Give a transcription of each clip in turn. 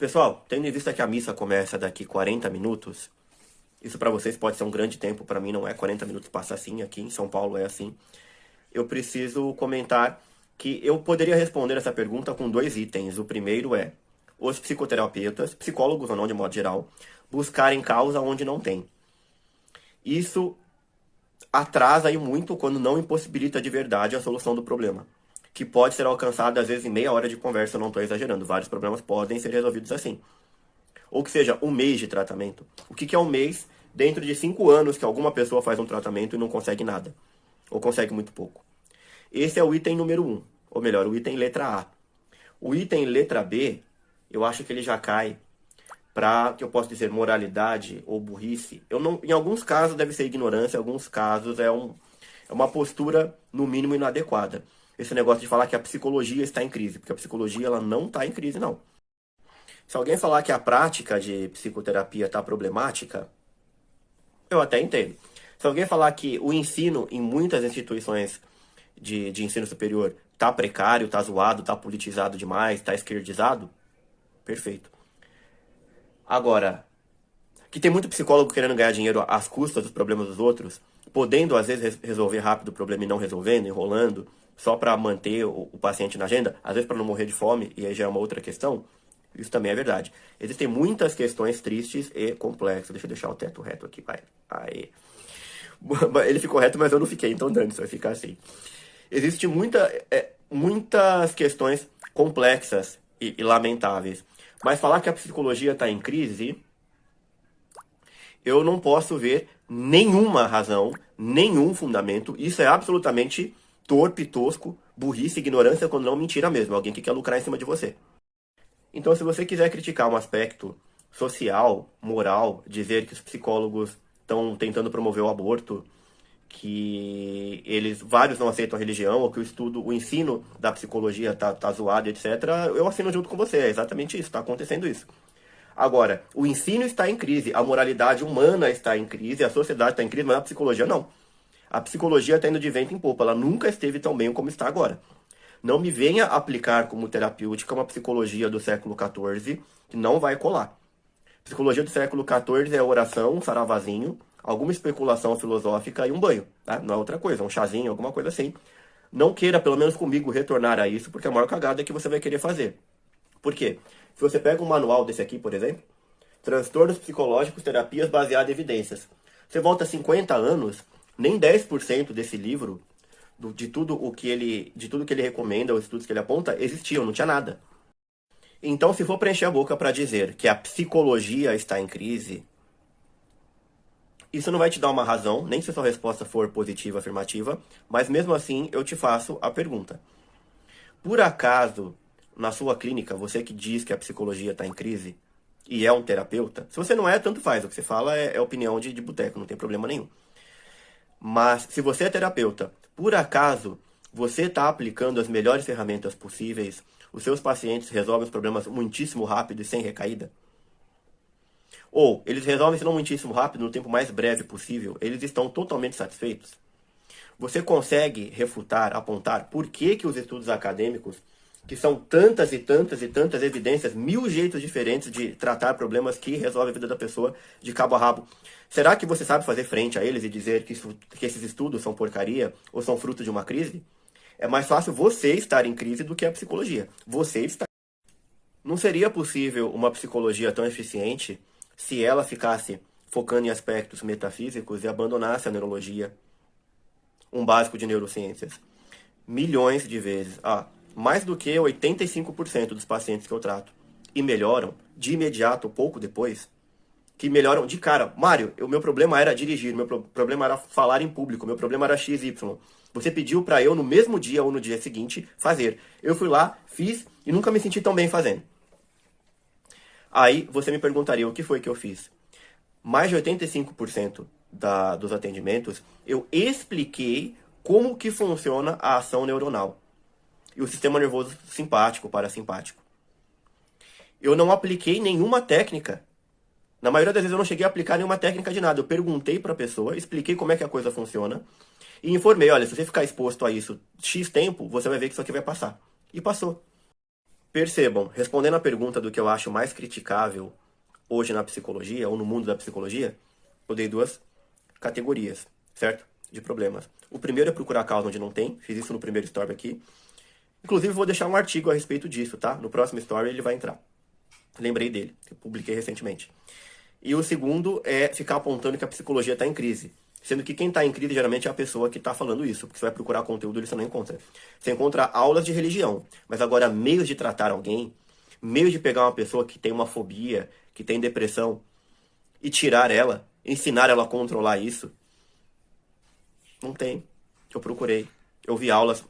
Pessoal, tendo em vista que a missa começa daqui 40 minutos, isso para vocês pode ser um grande tempo, para mim não é. 40 minutos passa assim, aqui em São Paulo é assim. Eu preciso comentar que eu poderia responder essa pergunta com dois itens. O primeiro é: os psicoterapeutas, psicólogos ou não de modo geral, buscarem causa onde não tem. Isso atrasa aí muito quando não impossibilita de verdade a solução do problema, que pode ser alcançado às vezes em meia hora de conversa, eu não estou exagerando. Vários problemas podem ser resolvidos assim. Ou que seja, um mês de tratamento. O que é um mês dentro de 5 anos que alguma pessoa faz um tratamento e não consegue nada? Ou consegue muito pouco. Esse é o item número 1. Ou melhor, o item letra A. O item letra B, eu acho que ele já cai para, que eu posso dizer, moralidade ou burrice. Eu não, em alguns casos deve ser ignorância, em alguns casos é uma postura, no mínimo, inadequada. Esse negócio de falar que a psicologia está em crise, porque a psicologia ela não está em crise, não. Se alguém falar que a prática de psicoterapia está problemática, eu até entendo. Se alguém falar que o ensino em muitas instituições de ensino superior está precário, está zoado, está politizado demais, está esquerdizado, perfeito. Agora, que tem muito psicólogo querendo ganhar dinheiro às custas dos problemas dos outros, podendo às vezes resolver rápido o problema e não resolvendo, enrolando, só para manter o paciente na agenda, às vezes para não morrer de fome, e aí já é uma outra questão. Isso também é verdade. Existem muitas questões tristes e complexas. Deixa eu deixar o teto reto aqui, vai. Aí. Ele ficou reto, mas eu não fiquei, então dane, vai ficar assim. Existem muitas questões complexas e lamentáveis. Mas falar que a psicologia está em crise, eu não posso ver nenhuma razão, nenhum fundamento. Isso é absolutamente torpe, tosco, burrice, ignorância, quando não mentira mesmo. Alguém que quer lucrar em cima de você. Então, se você quiser criticar um aspecto social, moral, dizer que os psicólogos estão tentando promover o aborto, que vários não aceitam a religião, ou que o ensino da psicologia tá zoado, etc., eu assino junto com você. É exatamente isso, está acontecendo isso. Agora, o ensino está em crise, a moralidade humana está em crise, a sociedade está em crise, mas a psicologia não. A psicologia está indo de vento em popa, ela nunca esteve tão bem como está agora. Não me venha aplicar como terapêutica uma psicologia do século XIV, que não vai colar. Psicologia do século XIV é oração, um saravazinho, alguma especulação filosófica e um banho. Tá? Não é outra coisa, um chazinho, alguma coisa assim. Não queira, pelo menos comigo, retornar a isso, porque a maior cagada é que você vai querer fazer. Por quê? Se você pega um manual desse aqui, por exemplo, Transtornos Psicológicos, Terapias Baseadas em Evidências. Você volta 50 anos, nem 10% desse livro de tudo que ele recomenda, os estudos que ele aponta, existiam, não tinha nada. Então, se for preencher a boca para dizer que a psicologia está em crise, isso não vai te dar uma razão, nem se a sua resposta for positiva, afirmativa, mas mesmo assim eu te faço a pergunta. Por acaso, na sua clínica, você que diz que a psicologia está em crise e é um terapeuta, se você não é, tanto faz, o que você fala é opinião de boteco, não tem problema nenhum. Mas se você é terapeuta, por acaso você está aplicando as melhores ferramentas possíveis, os seus pacientes resolvem os problemas muitíssimo rápido e sem recaída? Ou eles resolvem se não muitíssimo rápido, no tempo mais breve possível, eles estão totalmente satisfeitos? Você consegue refutar, apontar por que os estudos acadêmicos, que são tantas e tantas e tantas evidências, 1000 jeitos diferentes de tratar problemas que resolvem a vida da pessoa de cabo a rabo, será que você sabe fazer frente a eles e dizer que esses estudos são porcaria ou são fruto de uma crise? É mais fácil você estar em crise do que a psicologia. Você está. Não seria possível uma psicologia tão eficiente se ela ficasse focando em aspectos metafísicos e abandonasse a neurologia, um básico de neurociências. Milhões de vezes. Mais do que 85% dos pacientes que eu trato e melhoram de imediato, pouco depois, que melhoram de cara. Mário, o meu problema era dirigir, meu problema era falar em público, meu problema era XY. Você pediu para eu, no mesmo dia ou no dia seguinte, fazer. Eu fui lá, fiz e nunca me senti tão bem fazendo. Aí você me perguntaria o que foi que eu fiz. Mais de 85% dos atendimentos, eu expliquei como que funciona a ação neuronal e o sistema nervoso simpático, parasimpático. Eu não apliquei nenhuma técnica. Na maioria das vezes eu não cheguei a aplicar nenhuma técnica de nada. Eu perguntei para a pessoa, expliquei como é que a coisa funciona e informei, olha, se você ficar exposto a isso X tempo, você vai ver que isso aqui vai passar. E passou. Percebam, respondendo a pergunta do que eu acho mais criticável hoje na psicologia, ou no mundo da psicologia, eu dei duas categorias, certo? De problemas. O primeiro é procurar causa onde não tem, fiz isso no primeiro story aqui. Inclusive, vou deixar um artigo a respeito disso, tá? No próximo story ele vai entrar. Lembrei dele, que eu publiquei recentemente. E o segundo é ficar apontando que a psicologia está em crise. Sendo que quem está em crise geralmente é a pessoa que está falando isso. Porque você vai procurar conteúdo e você não encontra. Você encontra aulas de religião. Mas agora, meios de tratar alguém, meios de pegar uma pessoa que tem uma fobia, que tem depressão, e tirar ela, ensinar ela a controlar isso, não tem. Eu procurei. Eu vi aulas.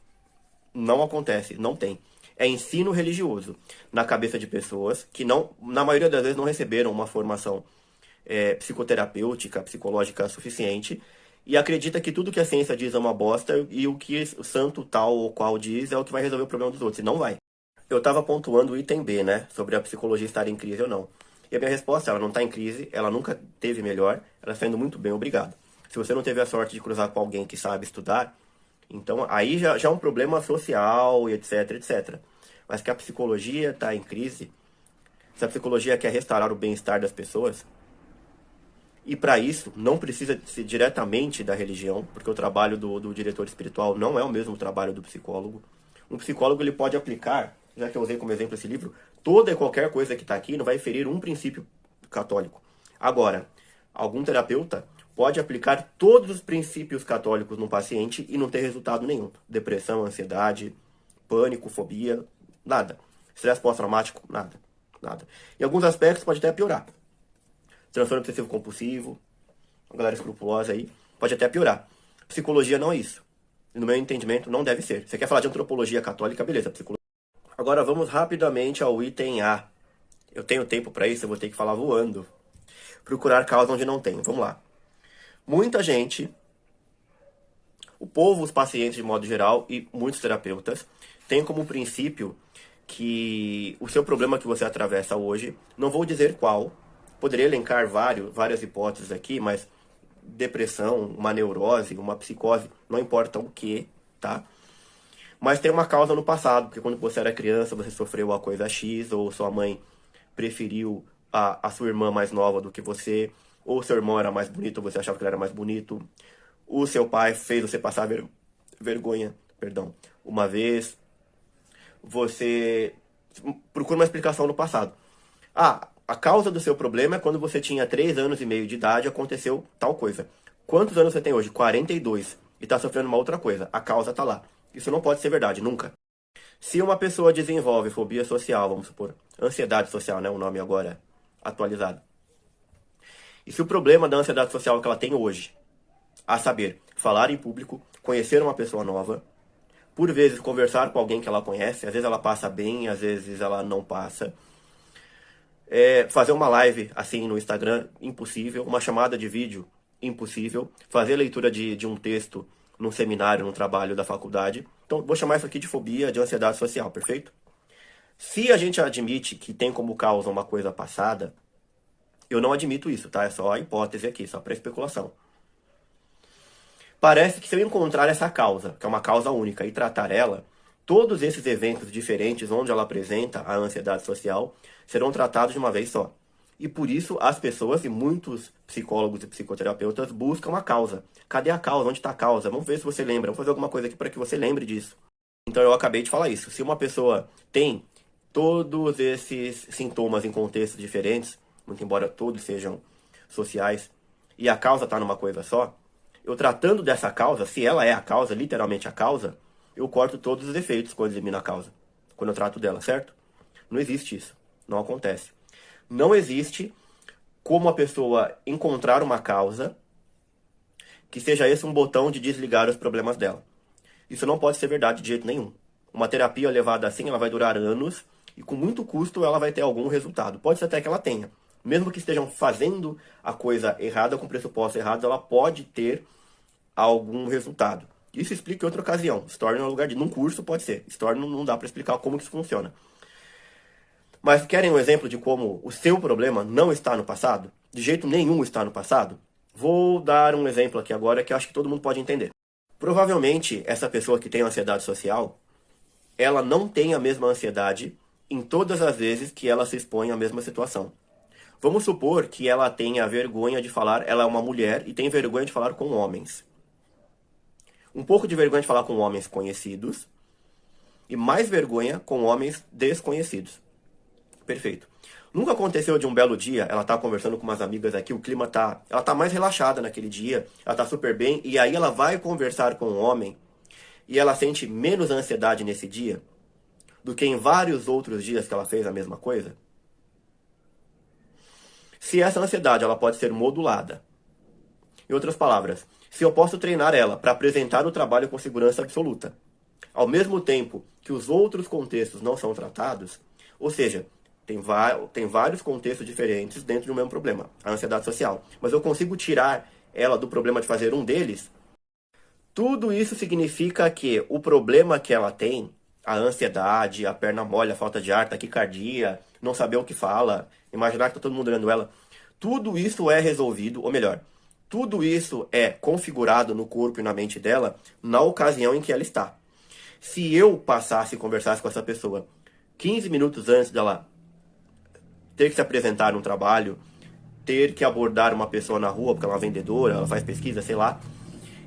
Não acontece. Não tem. É ensino religioso na cabeça de pessoas que não, na maioria das vezes, não receberam uma formação psicoterapêutica, psicológica suficiente, e acredita que tudo que a ciência diz é uma bosta e o que o santo tal ou qual diz é o que vai resolver o problema dos outros. E não vai. Eu estava pontuando o item B, né? Sobre a psicologia estar em crise ou não. E a minha resposta, ela não está em crise, ela nunca teve melhor, ela está indo muito bem, obrigado. Se você não teve a sorte de cruzar com alguém que sabe estudar, então aí já é um problema social e etc, etc. Mas que a psicologia está em crise, se a psicologia quer restaurar o bem-estar das pessoas, e para isso não precisa ser diretamente da religião, porque o trabalho do diretor espiritual não é o mesmo trabalho do psicólogo. Um psicólogo ele pode aplicar, já que eu usei como exemplo esse livro, toda e qualquer coisa que está aqui não vai ferir um princípio católico. Agora, algum terapeuta pode aplicar todos os princípios católicos no paciente e não ter resultado nenhum. Depressão, ansiedade, pânico, fobia, nada. Estresse pós-traumático, nada. Nada. Em alguns aspectos pode até piorar. Transtorno obsessivo compulsivo, uma galera escrupulosa aí, pode até piorar. Psicologia não é isso. No meu entendimento, não deve ser. Você quer falar de antropologia católica, beleza, psicologia. Agora vamos rapidamente ao item A. Eu tenho tempo para isso, eu vou ter que falar voando. Procurar causa onde não tem. Vamos lá. Muita gente, o povo, os pacientes de modo geral e muitos terapeutas, têm como princípio que o seu problema que você atravessa hoje, não vou dizer qual, poderia elencar várias hipóteses aqui, mas depressão, uma neurose, uma psicose, não importa o que, tá? Mas tem uma causa no passado, porque quando você era criança, você sofreu a coisa X, ou sua mãe preferiu a sua irmã mais nova do que você, ou seu irmão era mais bonito, ou você achava que ele era mais bonito, o seu pai fez você passar vergonha, perdão, uma vez, você procura uma explicação no passado. Ah, a causa do seu problema é quando você tinha 3 anos e meio de idade, aconteceu tal coisa. Quantos anos você tem hoje? 42. E está sofrendo uma outra coisa. A causa está lá. Isso não pode ser verdade, nunca. Se uma pessoa desenvolve fobia social, vamos supor, ansiedade social, né? O nome agora atualizado. E se o problema da ansiedade social que ela tem hoje, a saber, falar em público, conhecer uma pessoa nova, por vezes conversar com alguém que ela conhece, às vezes ela passa bem, às vezes ela não passa, fazer uma live assim no Instagram, impossível. Uma chamada de vídeo, impossível. Fazer leitura de um texto num seminário, num trabalho da faculdade. Então, vou chamar isso aqui de fobia, de ansiedade social, perfeito? Se a gente admite que tem como causa uma coisa passada, eu não admito isso, tá? É só a hipótese aqui, só para especulação. Parece que se eu encontrar essa causa, que é uma causa única, e tratar ela, todos esses eventos diferentes onde ela apresenta a ansiedade social serão tratados de uma vez só. E por isso as pessoas e muitos psicólogos e psicoterapeutas buscam a causa. Cadê a causa? Onde está a causa? Vamos ver se você lembra. Vamos fazer alguma coisa aqui para que você lembre disso. Então eu acabei de falar isso. Se uma pessoa tem todos esses sintomas em contextos diferentes, muito embora todos sejam sociais, e a causa está numa coisa só, eu tratando dessa causa, se ela é a causa, literalmente a causa, eu corto todos os efeitos quando elimino a causa. Quando eu trato dela, certo? Não existe isso. Não acontece. Não existe como a pessoa encontrar uma causa que seja esse um botão de desligar os problemas dela. Isso não pode ser verdade de jeito nenhum. Uma terapia levada assim, ela vai durar anos e com muito custo ela vai ter algum resultado. Pode ser até que ela tenha. Mesmo que estejam fazendo a coisa errada, com pressupostos errados, ela pode ter algum resultado. Isso explica em outra ocasião. Story no lugar de... Num curso pode ser. Story não dá para explicar como que isso funciona. Mas querem um exemplo de como o seu problema não está no passado? De jeito nenhum está no passado? Vou dar um exemplo aqui agora que eu acho que todo mundo pode entender. Provavelmente, essa pessoa que tem ansiedade social, ela não tem a mesma ansiedade em todas as vezes que ela se expõe à mesma situação. Vamos supor que ela tenha vergonha de falar, ela é uma mulher e tem vergonha de falar com homens. Um pouco de vergonha de falar com homens conhecidos e mais vergonha com homens desconhecidos. Perfeito. Nunca aconteceu de um belo dia, ela tá conversando com umas amigas aqui, ela tá mais relaxada naquele dia, ela tá super bem, e aí ela vai conversar com um homem e ela sente menos ansiedade nesse dia do que em vários outros dias que ela fez a mesma coisa? Se essa ansiedade ela pode ser modulada. Em outras palavras, se eu posso treinar ela para apresentar o trabalho com segurança absoluta, ao mesmo tempo que os outros contextos não são tratados, ou seja, tem vários contextos diferentes dentro de um mesmo problema, a ansiedade social, mas eu consigo tirar ela do problema de fazer um deles, tudo isso significa que o problema que ela tem, a ansiedade, a perna mole, a falta de ar, taquicardia, não saber o que fala, imaginar que tá todo mundo olhando ela, tudo isso é resolvido, ou melhor, tudo isso é configurado no corpo e na mente dela na ocasião em que ela está. Se eu passasse e conversasse com essa pessoa 15 minutos antes dela ter que se apresentar num trabalho, ter que abordar uma pessoa na rua, porque ela é uma vendedora, ela faz pesquisa, sei lá,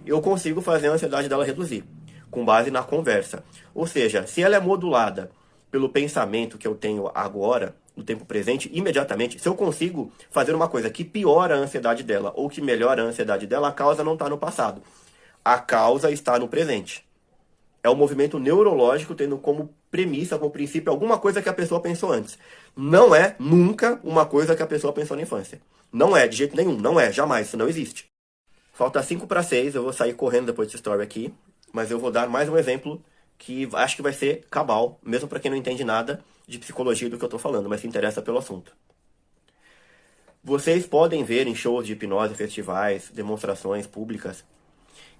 eu consigo fazer a ansiedade dela reduzir, com base na conversa. Ou seja, se ela é modulada pelo pensamento que eu tenho agora, no tempo presente, imediatamente, se eu consigo fazer uma coisa que piora a ansiedade dela, ou que melhora a ansiedade dela, a causa não está no passado. A causa está no presente. É o movimento neurológico tendo como premissa, como princípio, alguma coisa que a pessoa pensou antes. Não é nunca uma coisa que a pessoa pensou na infância. Não é, de jeito nenhum. Não é, jamais. Isso não existe. Falta 5 para 6, eu vou sair correndo depois dessa história aqui, mas eu vou dar mais um exemplo que acho que vai ser cabal, mesmo para quem não entende nada de psicologia do que eu estou falando, mas se interessa pelo assunto. Vocês podem ver em shows de hipnose, festivais, demonstrações públicas,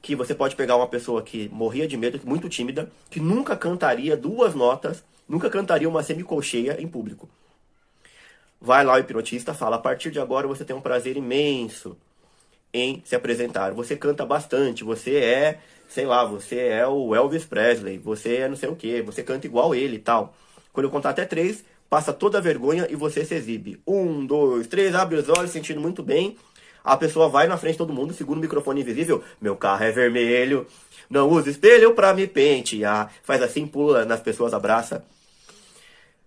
que você pode pegar uma pessoa que morria de medo, muito tímida, que nunca cantaria 2 notas, nunca cantaria uma semicolcheia em público. Vai lá o hipnotista, fala, a partir de agora você tem um prazer imenso em se apresentar. Você canta bastante, você é, sei lá, você é o Elvis Presley, você é não sei o que, você canta igual ele e tal. Quando eu contar até 3, passa toda a vergonha e você se exibe. 1, 2, 3, abre os olhos, sentindo muito bem. A pessoa vai na frente de todo mundo, segura o microfone invisível. Meu carro é vermelho, não usa espelho pra me pentear. Faz assim, pula nas pessoas, abraça.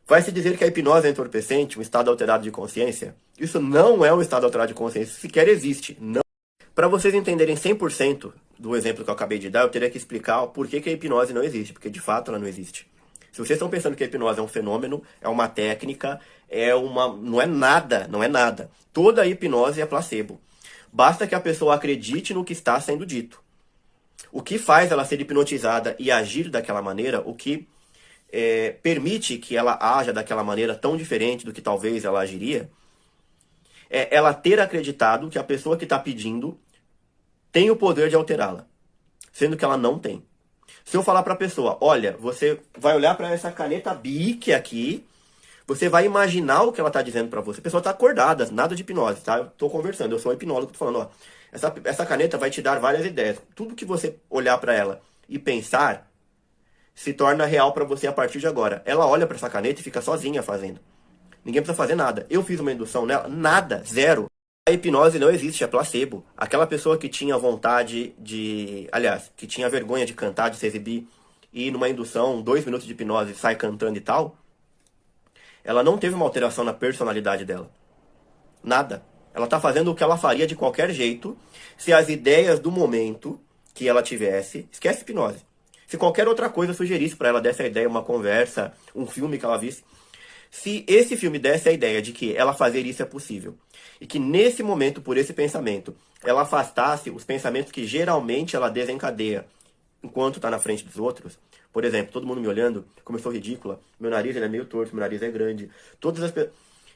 Vai se dizer que a hipnose é entorpecente, um estado alterado de consciência? Isso não é um estado alterado de consciência, isso sequer existe. Não. Para vocês entenderem 100% do exemplo que eu acabei de dar, eu teria que explicar por que a hipnose não existe, porque de fato ela não existe. Se vocês estão pensando que a hipnose é um fenômeno, é uma técnica, não é nada, não é nada. Toda a hipnose é placebo. Basta que a pessoa acredite no que está sendo dito. O que faz ela ser hipnotizada e agir daquela maneira, o que permite que ela haja daquela maneira tão diferente do que talvez ela agiria, é ela ter acreditado que a pessoa que está pedindo tem o poder de alterá-la, sendo que ela não tem. Se eu falar para a pessoa, olha, você vai olhar para essa caneta Bic aqui, você vai imaginar o que ela está dizendo para você. A pessoa está acordada, nada de hipnose, tá? Eu estou conversando, eu sou hipnólogo, estou falando, ó, essa caneta vai te dar várias ideias. Tudo que você olhar para ela e pensar se torna real para você a partir de agora. Ela olha para essa caneta e fica sozinha fazendo. Ninguém precisa fazer nada. Eu fiz uma indução nela, nada, zero. A hipnose não existe, é placebo. Aquela pessoa que tinha vontade que tinha vergonha de cantar, de se exibir, e numa indução, 2 minutos de hipnose, sai cantando e tal, ela não teve uma alteração na personalidade dela. Nada. Ela está fazendo o que ela faria de qualquer jeito, se as ideias do momento que ela tivesse, esquece hipnose. Se qualquer outra coisa sugerisse para ela, desse a ideia, uma conversa, um filme que ela visse, se esse filme desse a ideia de que ela fazer isso é possível, e que nesse momento, por esse pensamento, ela afastasse os pensamentos que geralmente ela desencadeia enquanto está na frente dos outros, por exemplo, todo mundo me olhando, como eu sou ridícula, meu nariz ele é meio torto, meu nariz é grande,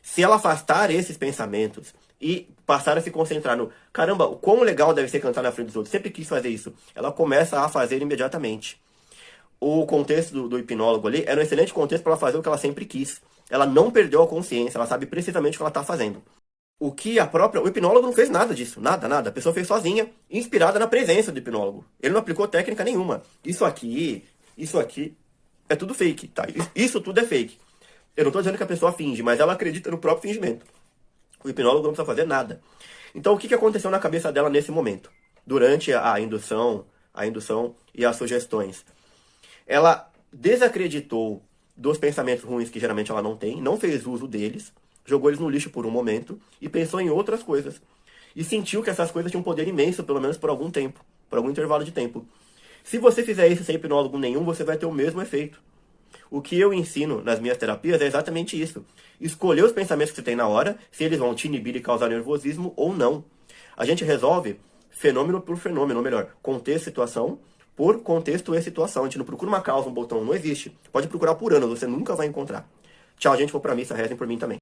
se ela afastar esses pensamentos e passar a se concentrar no caramba, o quão legal deve ser cantar na frente dos outros, sempre quis fazer isso, ela começa a fazer imediatamente. O contexto do hipnólogo ali era um excelente contexto para ela fazer o que ela sempre quis. Ela não perdeu a consciência, ela sabe precisamente o que ela está fazendo. O hipnólogo não fez nada disso, nada. A pessoa fez sozinha, inspirada na presença do hipnólogo. Ele não aplicou técnica nenhuma. Isso aqui é tudo fake, tá? Isso tudo é fake. Eu não estou dizendo que a pessoa finge, mas ela acredita no próprio fingimento. O hipnólogo não precisa fazer nada. Então, o que aconteceu na cabeça dela nesse momento? Durante a indução e as sugestões. Ela desacreditou dos pensamentos ruins que geralmente ela não tem, não fez uso deles, jogou eles no lixo por um momento e pensou em outras coisas. E sentiu que essas coisas tinham um poder imenso, pelo menos por algum tempo, por algum intervalo de tempo. Se você fizer isso sem hipnólogo nenhum, você vai ter o mesmo efeito. O que eu ensino nas minhas terapias é exatamente isso. Escolher os pensamentos que você tem na hora, se eles vão te inibir e causar nervosismo ou não. A gente resolve fenômeno por fenômeno, ou melhor, contexto, situação, por contexto e situação. A gente não procura uma causa, um botão, não existe. Pode procurar por anos, você nunca vai encontrar. Tchau, gente, vou pra missa, rezem por mim também.